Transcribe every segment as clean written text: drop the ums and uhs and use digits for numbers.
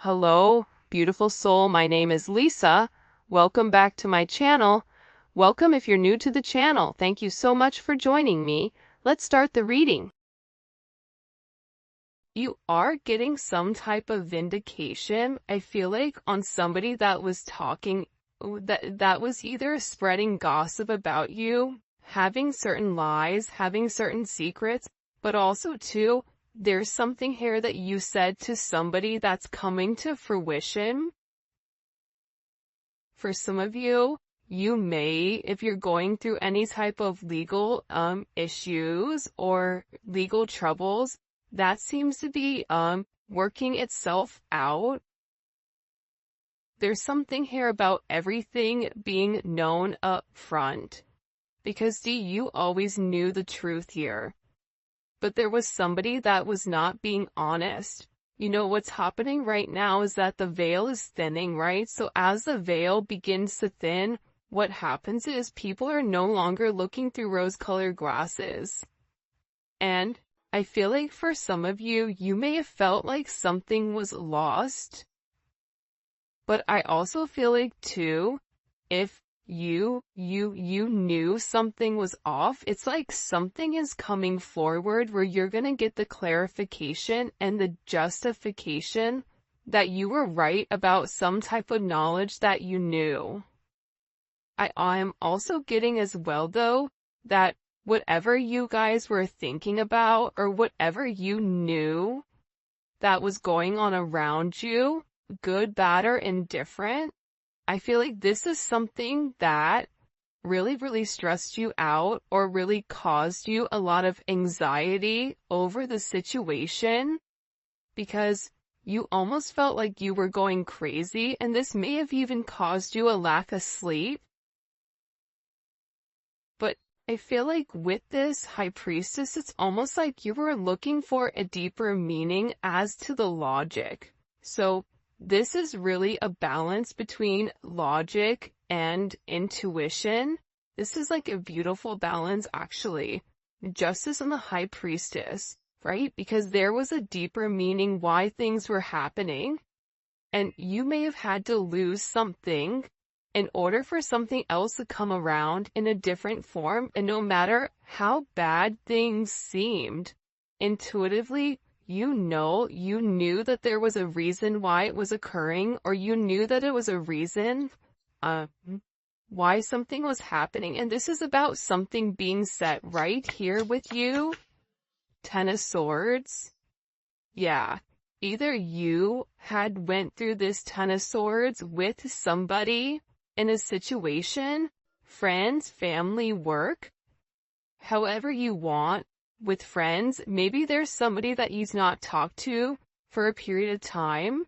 Hello, beautiful soul. My name is Lisa. Welcome back to my channel. Welcome if you're new to the channel. Thank you so much for joining me. Let's start the reading. You are getting some type of vindication, I feel like, on somebody that was talking, that was either spreading gossip about you, having certain lies, having certain secrets, but also too, there's something here that you said to somebody that's coming to fruition. For some of you, you may, if you're going through any type of legal issues or legal troubles, that seems to be working itself out. There's something here about everything being known up front. Because see, you always knew the truth here. But there was somebody that was not being honest. You know, what's happening right now is that the veil is thinning, right? So as the veil begins to thin, what happens is people are no longer looking through rose-colored glasses. And I feel like for some of you, you may have felt like something was lost. But I also feel like too, if you knew something was off, it's like something is coming forward where you're gonna get the clarification and the justification that you were right about some type of knowledge that you knew. I'm also getting as well though, that whatever you guys were thinking about or whatever you knew that was going on around you, good, bad, or indifferent, I feel like this is something that really stressed you out or really caused you a lot of anxiety over the situation because you almost felt like you were going crazy, and this may have even caused you a lack of sleep. But I feel like with this High Priestess, it's almost like you were looking for a deeper meaning as to the logic. So this is really a balance between logic and intuition. This is like a beautiful balance, actually. Justice and the High Priestess, right? Because there was a deeper meaning why things were happening. And you may have had to lose something in order for something else to come around in a different form. And no matter how bad things seemed, intuitively, you knew that there was a reason why it was occurring, or you knew that it was a reason why something was happening. And this is about something being set right here with you. Ten of Swords. Yeah. Either you had went through this Ten of Swords with somebody in a situation, friends, family, work, however you want. With friends, maybe there's somebody that you've not talked to for a period of time,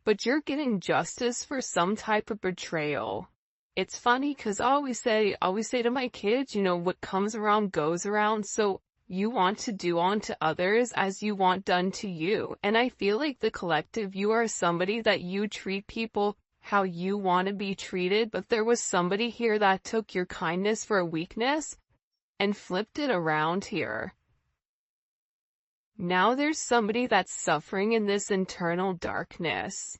but you're getting justice for some type of betrayal. It's funny because I always say to my kids, you know, what comes around goes around. So you want to do unto others as you want done to you. And I feel like the collective, you are somebody that you treat people how you want to be treated, but there was somebody here that took your kindness for a weakness and flipped it around here. Now there's somebody that's suffering in this internal darkness,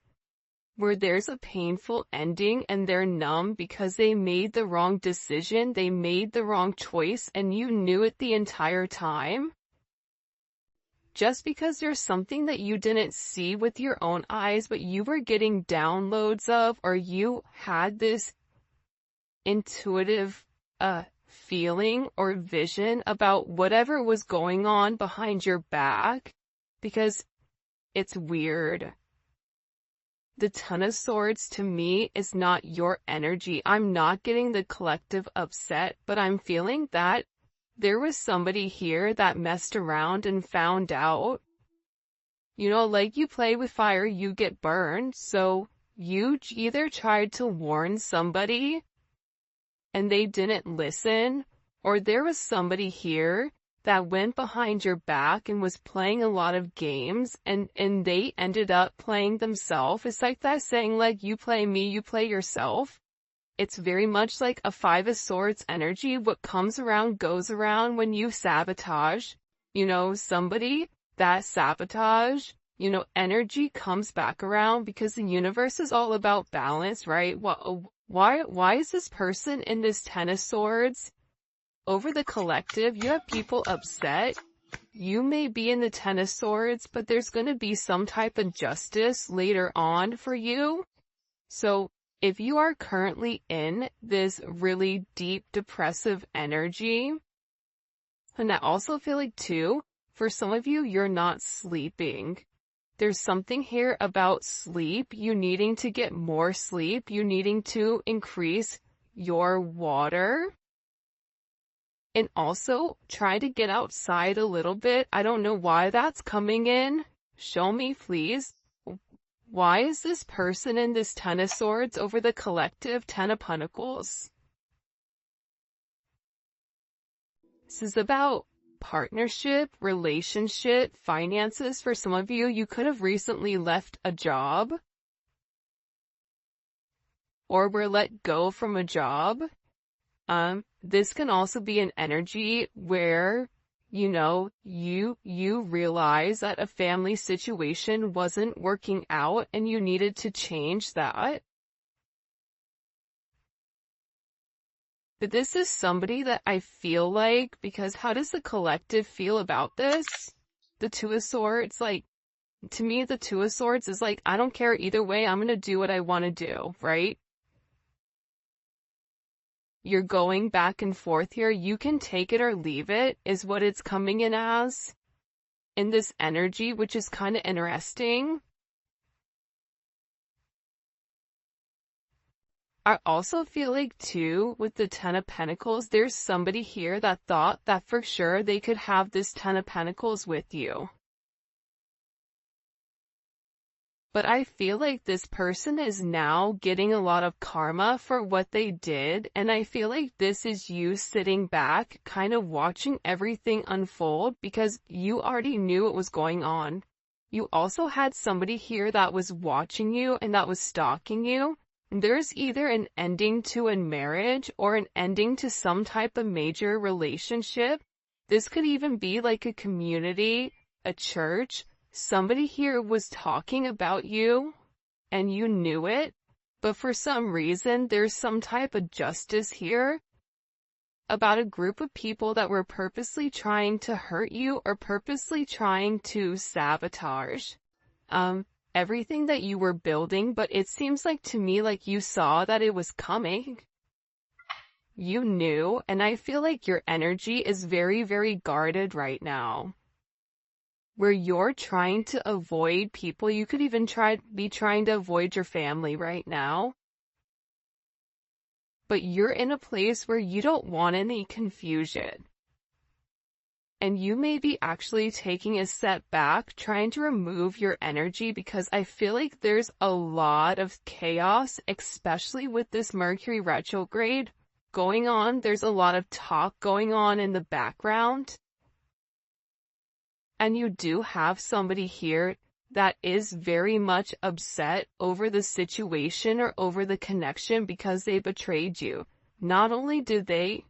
where there's a painful ending and they're numb because they made the wrong decision, they made the wrong choice, and you knew it the entire time. Just because there's something that you didn't see with your own eyes, but you were getting downloads of, or you had this intuitive feeling or vision about whatever was going on behind your back, because it's weird. The Ten of Swords to me is not your energy. I'm not getting the collective upset, but I'm feeling that there was somebody here that messed around and found out. You know, like you play with fire, you get burned. So you either tried to warn somebody and they didn't listen, or there was somebody here that went behind your back and was playing a lot of games, and they ended up playing themselves. It's like that saying, like, you play me, you play yourself. It's very much like a Five of Swords energy. What comes around goes around when you sabotage, you know, somebody. that sabotage, energy comes back around because the universe is all about balance, right? Why is this person in this Ten of Swords? Over the collective, you have people upset. You may be in the Ten of Swords, but there's going to be some type of justice later on for you. So if you are currently in this really deep depressive energy, and I also feel like too, for some of you, you're not sleeping. There's something here about sleep, you needing to get more sleep, you needing to increase your water. And also, try to get outside a little bit. I don't know why that's coming in. Show me, please. Why is this person in this Ten of Swords over the collective Ten of Pentacles? This is about partnership, relationship, finances. For some of you, you could have recently left a job or were let go from a job. This can also be an energy where, you realize that a family situation wasn't working out and you needed to change that. But this is somebody that I feel like, because how does the collective feel about this? The Two of Swords, to me, the Two of Swords is I don't care either way, I'm gonna do what I want to do, right? You're going back and forth here. You can take it or leave it, is what it's coming in as. In this energy, which is kind of interesting. I also feel like too, with the Ten of Pentacles, there's somebody here that thought that for sure they could have this Ten of Pentacles with you. But I feel like this person is now getting a lot of karma for what they did, and I feel like this is you sitting back, kind of watching everything unfold because you already knew what was going on. You also had somebody here that was watching you and that was stalking you. There's either an ending to a marriage or an ending to some type of major relationship. This could even be like a community, a church. Somebody here was talking about you, and you knew it, but for some reason, there's some type of justice here about a group of people that were purposely trying to hurt you or purposely trying to sabotage everything that you were building, but it seems like to me like you saw that it was coming. You knew, and I feel like your energy is very, very guarded right now. Where you're trying to avoid people, you could even be trying to avoid your family right now. But you're in a place where you don't want any confusion. And you may be actually taking a step back, trying to remove your energy because I feel like there's a lot of chaos, especially with this Mercury retrograde going on. There's a lot of talk going on in the background. And you do have somebody here that is very much upset over the situation or over the connection because they betrayed you. Not only did they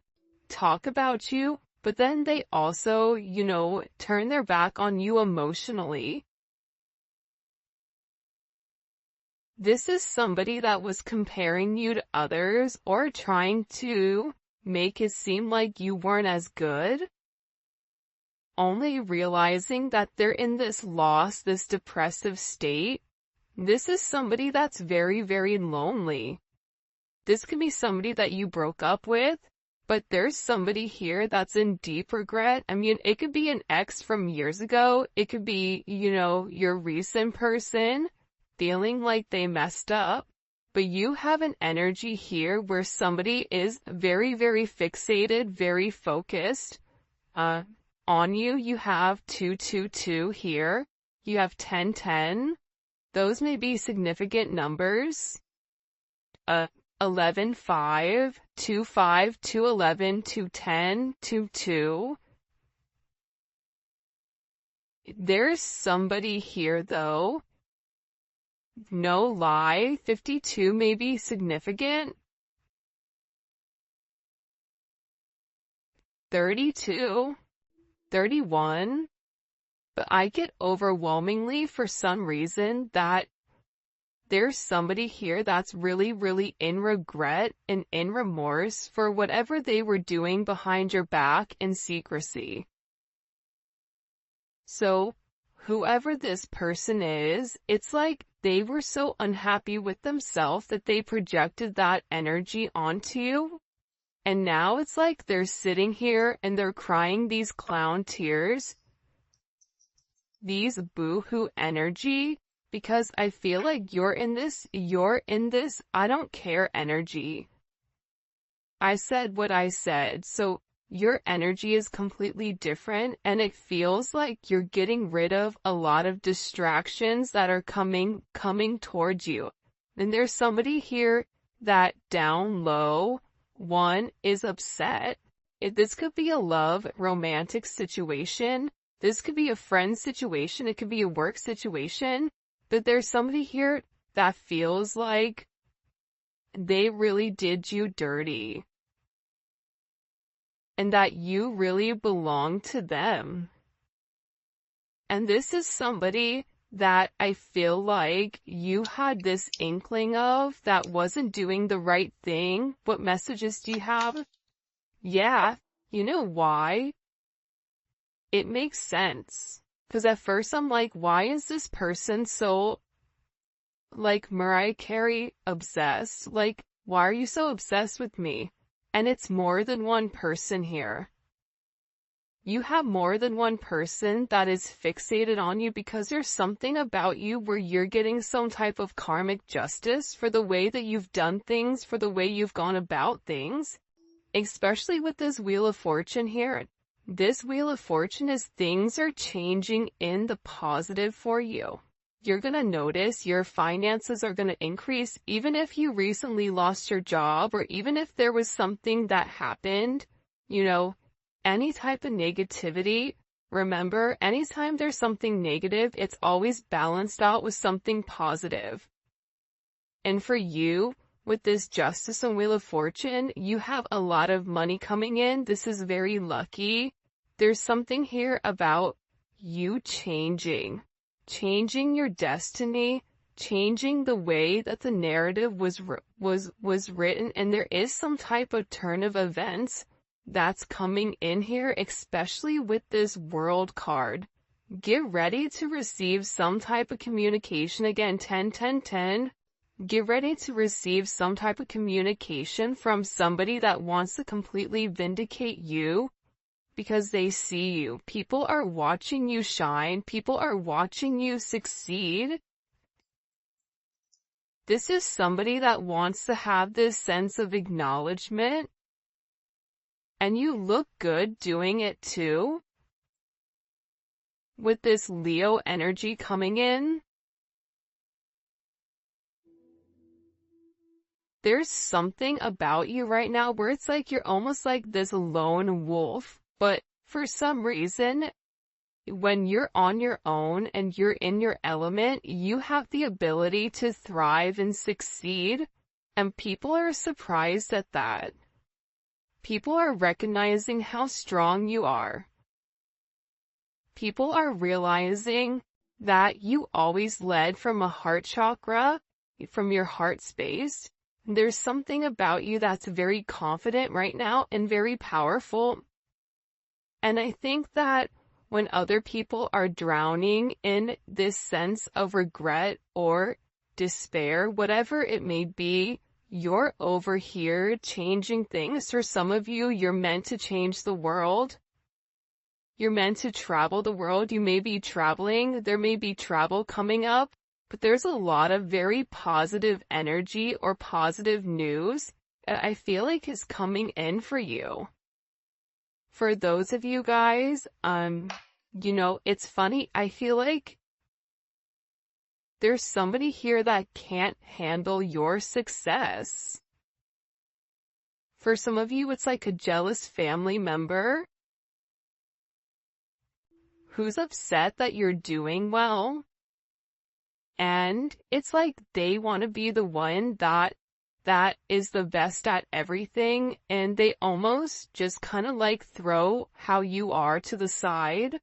talk about you, but then they also, turn their back on you emotionally. This is somebody that was comparing you to others or trying to make it seem like you weren't as good. Only realizing that they're in this loss, this depressive state. This is somebody that's very, very lonely. This could be somebody that you broke up with, but there's somebody here that's in deep regret. I mean, it could be an ex from years ago. It could be, your recent person feeling like they messed up. But you have an energy here where somebody is very, very fixated, very focused. On you, you have 222 here. You have 1010. Those may be significant numbers. 11, 5, 2, 5, 2, 11, 2, 10, 2, 2. There's somebody here though. No lie, 52 may be significant. 32. 31, but I get overwhelmingly for some reason that there's somebody here that's really, really in regret and in remorse for whatever they were doing behind your back in secrecy. So, whoever this person is, it's like they were so unhappy with themselves that they projected that energy onto you. And now it's like they're sitting here and they're crying these clown tears, these boo-hoo energy, because I feel like you're in this, I don't care energy. I said what I said, so your energy is completely different, and it feels like you're getting rid of a lot of distractions that are coming towards you. And there's somebody here that down low, one is upset. This could be a love, romantic situation. This could be a friend situation. It could be a work situation. But there's somebody here that feels like they really did you dirty. And that you really belong to them. And this is somebody that I feel like you had this inkling of that wasn't doing the right thing. What messages do you have? Yeah, you know why? It makes sense. Because at first I'm like, why is this person so, like, Mariah Carey obsessed? Like, why are you so obsessed with me? And it's more than one person here. You have more than one person that is fixated on you because there's something about you where you're getting some type of karmic justice for the way that you've done things, for the way you've gone about things. Especially with this Wheel of Fortune here. This Wheel of Fortune is things are changing in the positive for you. You're going to notice your finances are going to increase even if you recently lost your job or even if there was something that happened, any type of negativity. Remember, anytime there's something negative, it's always balanced out with something positive. And for you, with this Justice and Wheel of Fortune, you have a lot of money coming in. This is very lucky. There's something here about you changing your destiny, changing the way that the narrative was written, and there is some type of turn of events that's coming in here, especially with this World card. Get ready to receive some type of communication. Again, 10, 10, 10. Get ready to receive some type of communication from somebody that wants to completely vindicate you because they see you. People are watching you shine. People are watching you succeed. This is somebody that wants to have this sense of acknowledgement. And you look good doing it too. With this Leo energy coming in. There's something about you right now where it's like you're almost like this lone wolf. But for some reason, when you're on your own and you're in your element, you have the ability to thrive and succeed. And people are surprised at that. People are recognizing how strong you are. People are realizing that you always led from a heart chakra, from your heart space. There's something about you that's very confident right now and very powerful. And I think that when other people are drowning in this sense of regret or despair, whatever it may be, you're over here changing things. For some of you, you're meant to change the world. You're meant to travel the world. You may be traveling. There may be travel coming up, but there's a lot of very positive energy or positive news that I feel like is coming in for you. For those of you guys, it's funny. I feel like there's somebody here that can't handle your success. For some of you, it's like a jealous family member who's upset that you're doing well. And it's like they want to be the one that is the best at everything, and they almost just kind of like throw how you are to the side.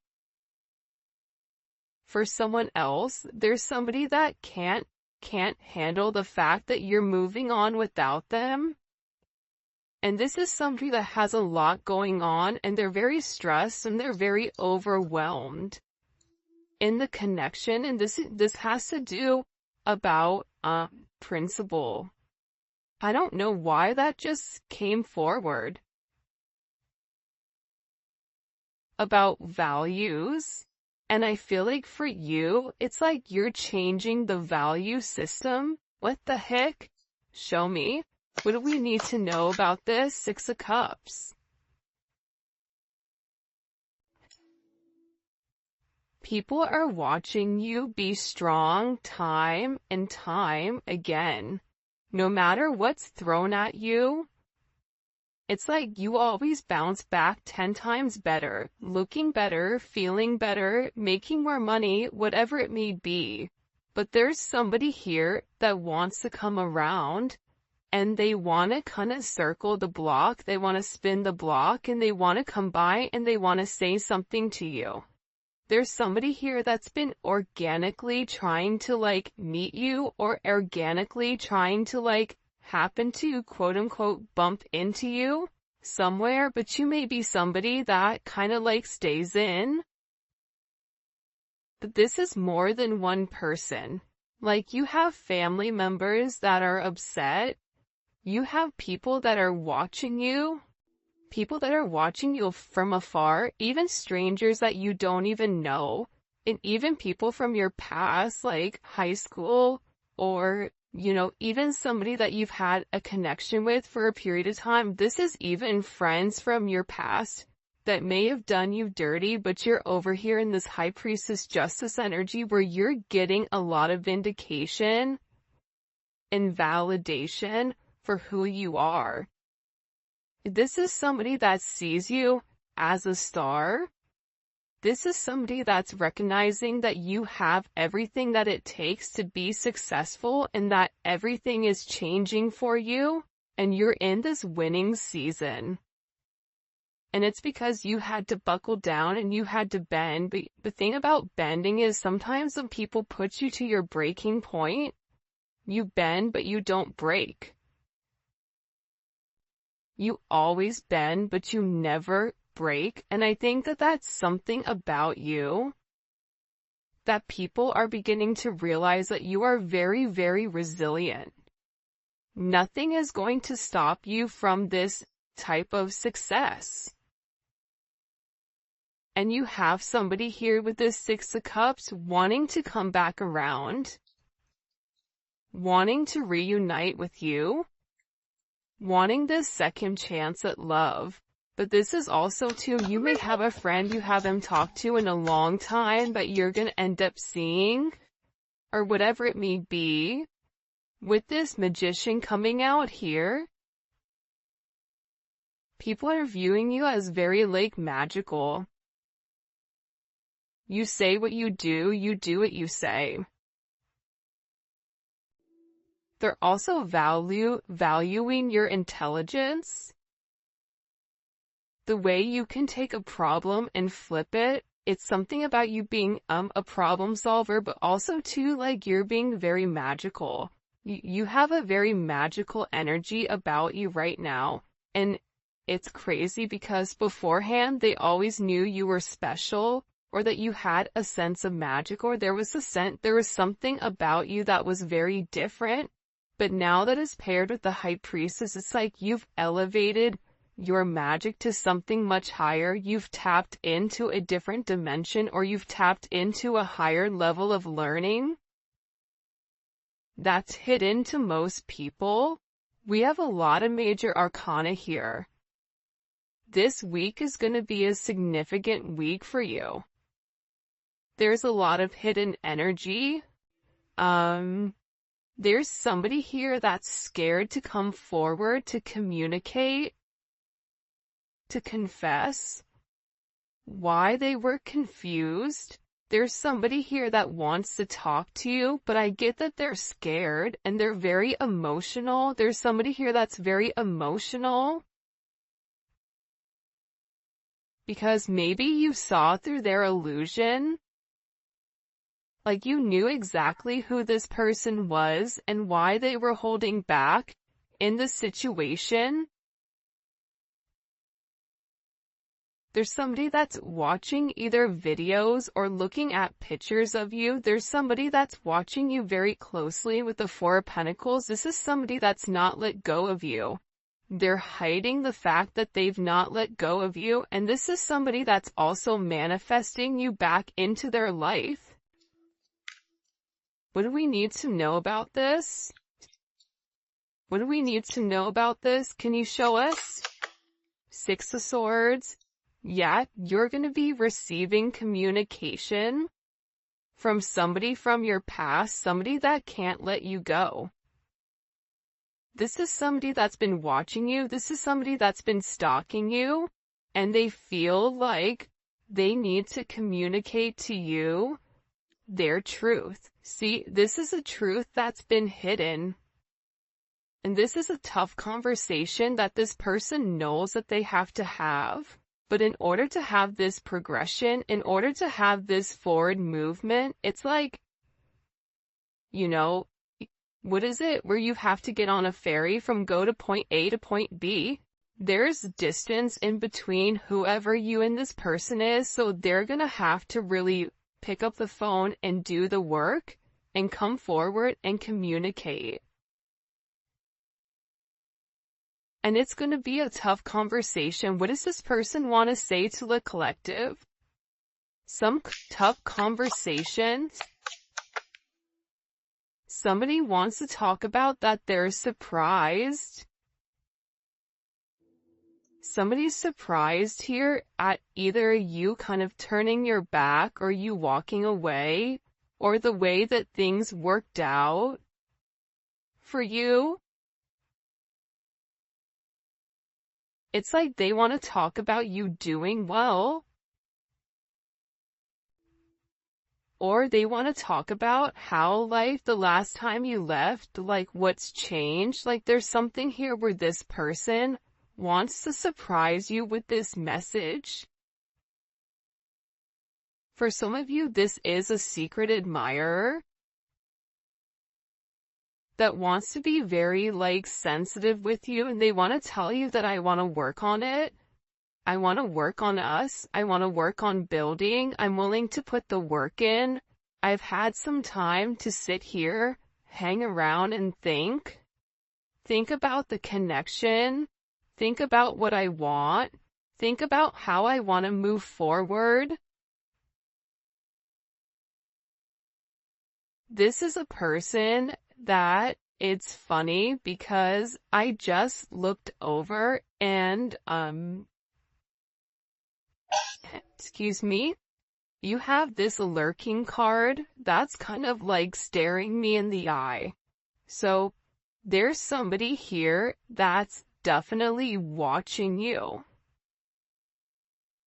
for someone else. There's somebody that can't handle the fact that you're moving on without them. And this is somebody that has a lot going on, and they're very stressed and they're very overwhelmed in the connection. And this has to do about principle. I don't know why that just came forward. About values. And I feel like for you, it's like you're changing the value system. What the heck? Show me. What do we need to know about this? Six of Cups. People are watching you be strong time and time again. No matter what's thrown at you, it's like you always bounce back 10 times better, looking better, feeling better, making more money, whatever it may be. But there's somebody here that wants to come around, and they want to kind of circle the block, they want to spin the block, and they want to come by and they want to say something to you. There's somebody here that's been organically trying to like meet you, or organically trying to like happen to quote unquote bump into you somewhere, but you may be somebody that kind of like stays in. But this is more than one person. Like you have family members that are upset. You have people that are watching you. People that are watching you from afar, even strangers that you don't even know, and even people from your past, like high school, or, you know, even somebody that you've had a connection with for a period of time. This is even friends from your past that may have done you dirty, but you're over here in this High Priestess Justice energy where you're getting a lot of vindication and validation for who you are. This is somebody that sees you as a star. This is somebody that's recognizing that you have everything that it takes to be successful, and that everything is changing for you, and you're in this winning season. And it's because you had to buckle down and you had to bend. But the thing about bending is sometimes when people put you to your breaking point, you bend but you don't break. You always bend, but you never break. And I think that that's something about you that people are beginning to realize, that you are very, very resilient. Nothing is going to stop you from this type of success. And you have somebody here with this Six of Cups wanting to come back around, wanting to reunite with you, wanting this second chance at love. But this is also too, you may have a friend you haven't talked to in a long time that you're going to end up seeing, or whatever it may be. With this Magician coming out here, people are viewing you as very like magical. You say what you do what you say. They're also valuing your intelligence. The way you can take a problem and flip it. It's something about you being a problem solver, but also too, like, you're being very magical. You have a very magical energy about you right now. And it's crazy because beforehand they always knew you were special, or that you had a sense of magic, or there was something about you that was very different. But now that is paired with the High Priestess, it's like you've elevated your magic to something much higher. You've tapped into a different dimension, or you've tapped into a higher level of learning that's hidden to most people. We have a lot of major arcana here. This week is going to be a significant week for you. There's a lot of hidden energy. There's somebody here that's scared to come forward, to communicate, to confess why they were confused. There's somebody here that wants to talk to you, but I get that they're scared and they're very emotional. There's somebody here that's very emotional because maybe you saw through their illusion. Like you knew exactly who this person was and why they were holding back in the situation. There's somebody that's watching either videos or looking at pictures of you. There's somebody that's watching you very closely with the Four of Pentacles. This is somebody that's not let go of you. They're hiding the fact that they've not let go of you. And this is somebody that's also manifesting you back into their life. What do we need to know about this? What do we need to know about this? Can you show us? Six of Swords. Yeah, you're going to be receiving communication from somebody from your past, somebody that can't let you go. This is somebody that's been watching you. This is somebody that's been stalking you, and they feel like they need to communicate to you their truth. See, this is a truth that's been hidden. And this is a tough conversation that this person knows that they have to have. But in order to have this progression, in order to have this forward movement, it's like, you know, what is it where you have to get on a ferry from go to point A to point B? There's distance in between whoever you and this person is, so they're gonna have to really pick up the phone and do the work and come forward and communicate. And it's going to be a tough conversation. What does this person want to say to the collective? Some tough conversation. Somebody wants to talk about that they're surprised. Somebody's surprised here at either you kind of turning your back or you walking away or the way that things worked out for you. It's like they want to talk about you doing well. Or they want to talk about how life the last time you left, like what's changed. Like there's something here where this person wants to surprise you with this message. For some of you, this is a secret admirer that wants to be very like sensitive with you, and they want to tell you that I want to work on it. I want to work on us. I want to work on building. I'm willing to put the work in. I've had some time to sit here, hang around and think. Think about the connection. Think about what I want. Think about how I want to move forward. This is a person that it's funny because I just looked over and, excuse me, you have this lurking card that's kind of like staring me in the eye. So there's somebody here that's definitely watching you.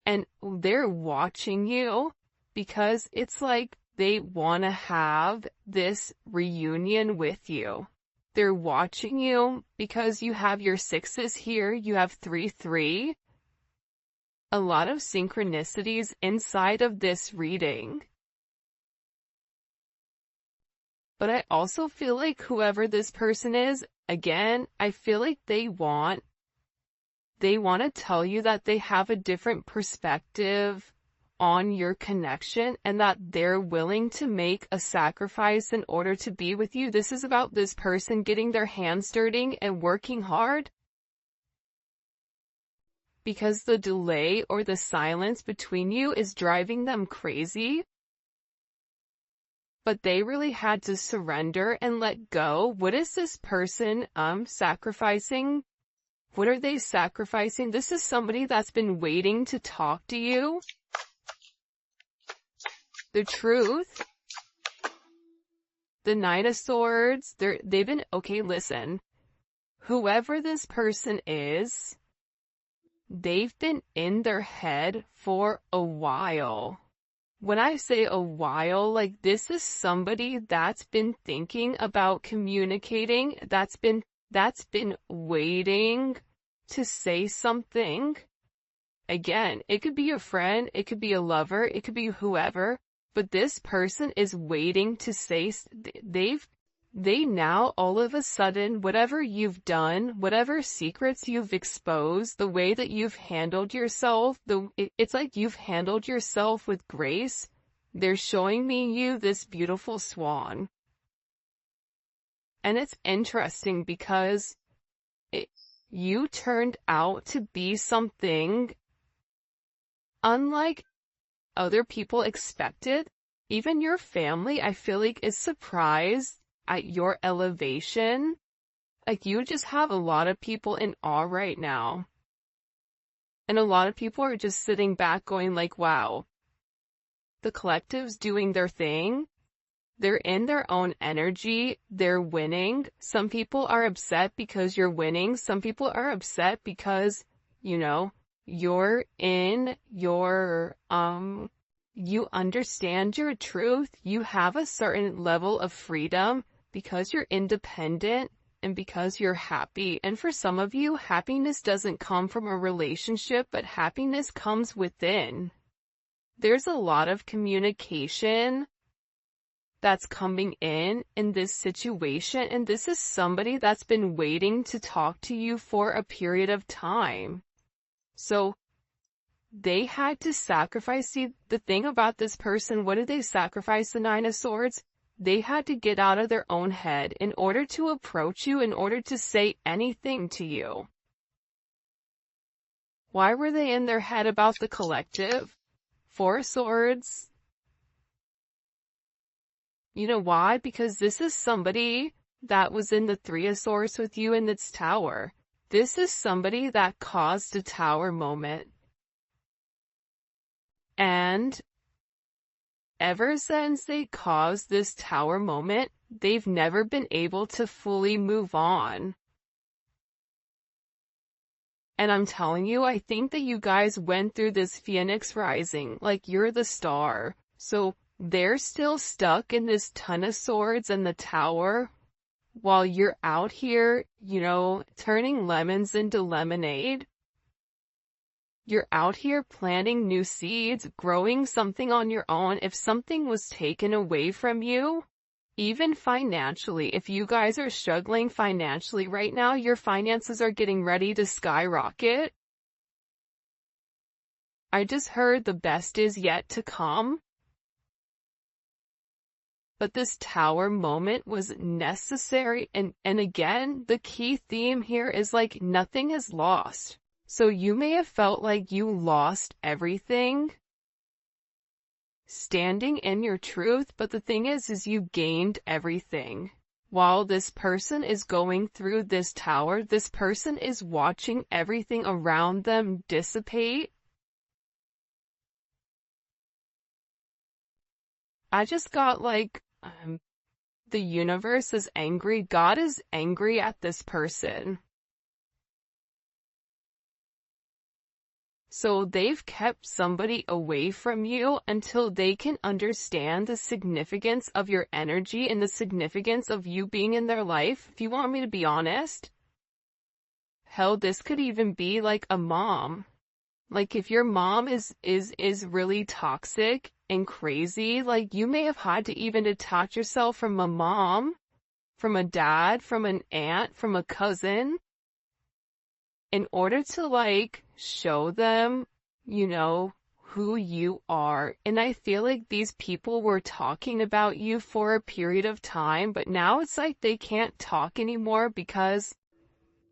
And they're watching you because it's like they want to have this reunion with you. They're watching you because you have your sixes here, you have 3-3. A lot of synchronicities inside of this reading. But I also feel like whoever this person is, again, I feel like they want to tell you that they have a different perspective on your connection and that they're willing to make a sacrifice in order to be with you. This is about this person getting their hands dirty and working hard. Because the delay or the silence between you is driving them crazy. But they really had to surrender and let go. What is this person sacrificing? What are they sacrificing? This is somebody that's been waiting to talk to you. The truth. The Knight of Swords. They've been, okay, listen. Whoever this person is, they've been in their head for a while. When I say a while, like this is somebody that's been thinking about communicating, that's been waiting to say something. Again, it could be a friend, it could be a lover, it could be whoever. but this person is waiting to say, they now all of a sudden, whatever you've done, whatever secrets you've exposed, the way that you've handled yourself, it's like you've handled yourself with grace. They're showing me you this beautiful swan. And it's interesting because you turned out to be something unlike other people expected. Even your family, I feel like, is surprised at your elevation. Like, you just have a lot of people in awe right now. And a lot of people are just sitting back going like, wow, the collective's doing their thing. They're in their own energy. They're winning. Some people are upset because you're winning. Some people are upset because, you're in your, you understand your truth. You have a certain level of freedom because you're independent and because you're happy. And for some of you, happiness doesn't come from a relationship, but happiness comes within. There's a lot of communication that's coming in this situation, and this is somebody that's been waiting to talk to you for a period of time. So they had to sacrifice. See, the thing about this person, what did they sacrifice? The Nine of Swords? They had to get out of their own head in order to approach you, in order to say anything to you. Why were they in their head about the collective? Four of Swords. You know why? Because this is somebody that was in the Three of Swords with you in its tower. This is somebody that caused a tower moment. And ever since they caused this tower moment, they've never been able to fully move on. And I'm telling you, I think that you guys went through this Phoenix rising, like you're the star. So they're still stuck in this Ton of Swords and the tower, while you're out here, turning lemons into lemonade. You're out here planting new seeds, growing something on your own. If something was taken away from you, even financially, if you guys are struggling financially right now, your finances are getting ready to skyrocket. I just heard the best is yet to come. But this tower moment was necessary, and again, the key theme here is like nothing is lost. So you may have felt like you lost everything standing in your truth, but the thing is you gained everything. While this person is going through this tower, this person is watching everything around them dissipate. I just got like, the universe is angry. God is angry at this person. So they've kept somebody away from you until they can understand the significance of your energy and the significance of you being in their life. If you want me to be honest, hell, this could even be like a mom. Like if your mom is really toxic and crazy, like you may have had to even detach yourself from a mom, from a dad, from an aunt, from a cousin, in order to like show them, who you are. And I feel like these people were talking about you for a period of time, but now it's like they can't talk anymore because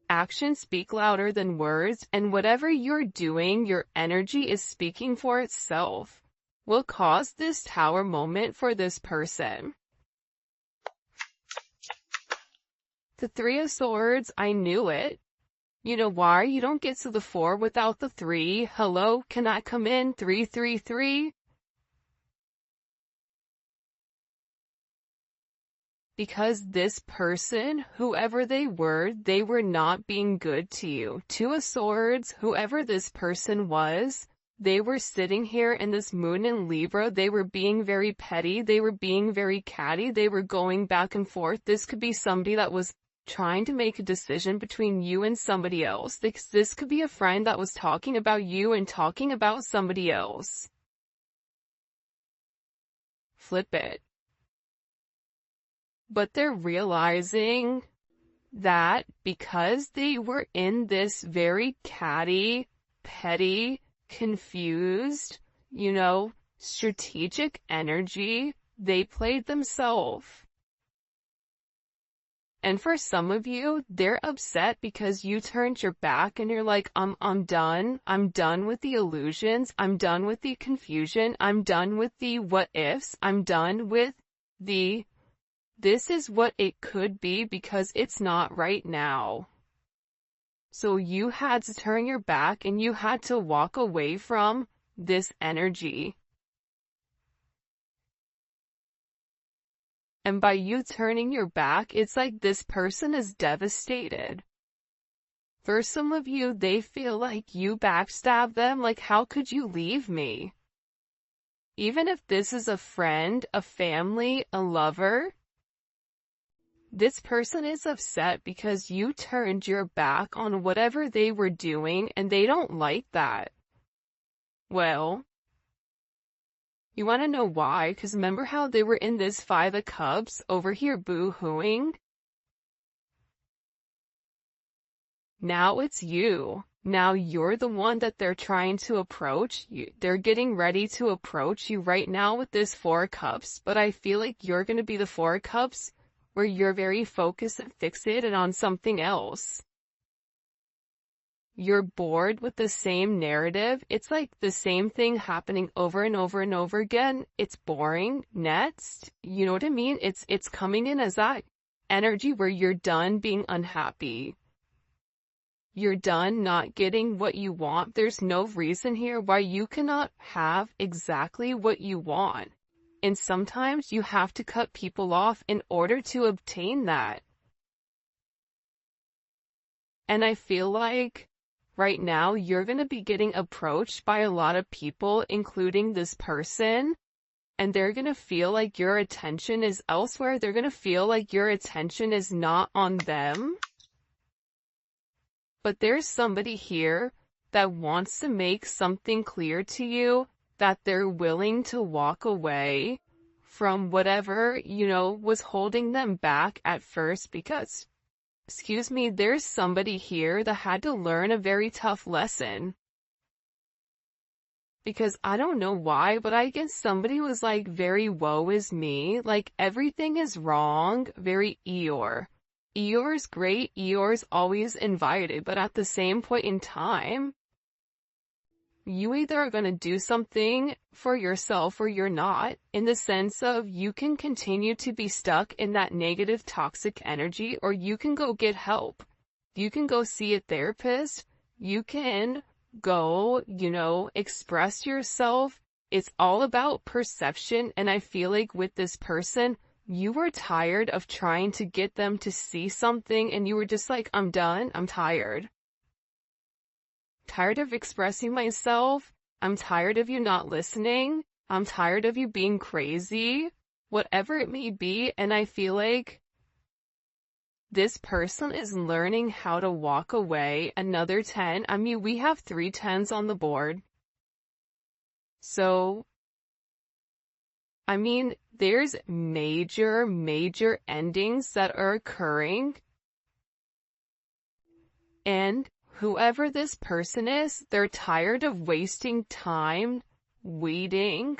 actions speak louder than words, and whatever you're doing, your energy is speaking for itself. Will cause this tower moment for this person. The Three of Swords, I knew it. You know why? You don't get to the 4 without the 3. Hello, can I come in? 333? Because this person, whoever they were not being good to you. 2 of Swords, whoever this person was, they were sitting here in this moon in Libra. They were being very petty. They were being very catty. They were going back and forth. This could be somebody that was trying to make a decision between you and somebody else. This could be a friend that was talking about you and talking about somebody else. flip it. But they're realizing that because they were in this very catty, petty, confused, strategic energy, they played themselves. And for some of you, they're upset because you turned your back and you're like, I'm done. I'm done with the illusions. I'm done with the confusion. I'm done with the what ifs. I'm done with this is what it could be because it's not right now. So you had to turn your back and you had to walk away from this energy. And by you turning your back, it's like this person is devastated. For some of you, they feel like you backstabbed them, like how could you leave me? Even if this is a friend, a family, a lover, this person is upset because you turned your back on whatever they were doing and they don't like that. Well, you want to know why? Because remember how they were in this Five of Cups over here boo-hooing? Now it's you. Now you're the one that they're trying to approach. They're getting ready to approach you right now with this Four of Cups, but I feel like you're going to be the Four of Cups where you're very focused and fixated on something else. You're bored with the same narrative. It's like the same thing happening over and over and over again. It's boring. Next, you know what I mean? It's coming in as that energy where you're done being unhappy. You're done not getting what you want. There's no reason here why you cannot have exactly what you want. And sometimes you have to cut people off in order to obtain that. And I feel like right now you're going to be getting approached by a lot of people, including this person, and they're going to feel like your attention is elsewhere. They're going to feel like your attention is not on them. But there's somebody here that wants to make something clear to you, that they're willing to walk away from whatever, was holding them back at first because, there's somebody here that had to learn a very tough lesson. Because I don't know why, but I guess somebody was like very woe is me, like everything is wrong, very Eeyore. Eeyore's great, Eeyore's always invited, but at the same point in time, you either are going to do something for yourself or you're not, in the sense of you can continue to be stuck in that negative toxic energy, or you can go get help. You can go see a therapist. You can go, express yourself. It's all about perception. And I feel like with this person, you were tired of trying to get them to see something and you were just like, I'm done. I'm tired. Tired of expressing myself. I'm tired of you not listening. I'm tired of you being crazy. Whatever it may be. And I feel like this person is learning how to walk away. Another 10. I mean, we have 3 10s on the board. So, I mean, there's major endings that are occurring. And whoever this person is, they're tired of wasting time waiting.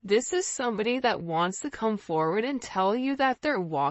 This is somebody that wants to come forward and tell you that they're walking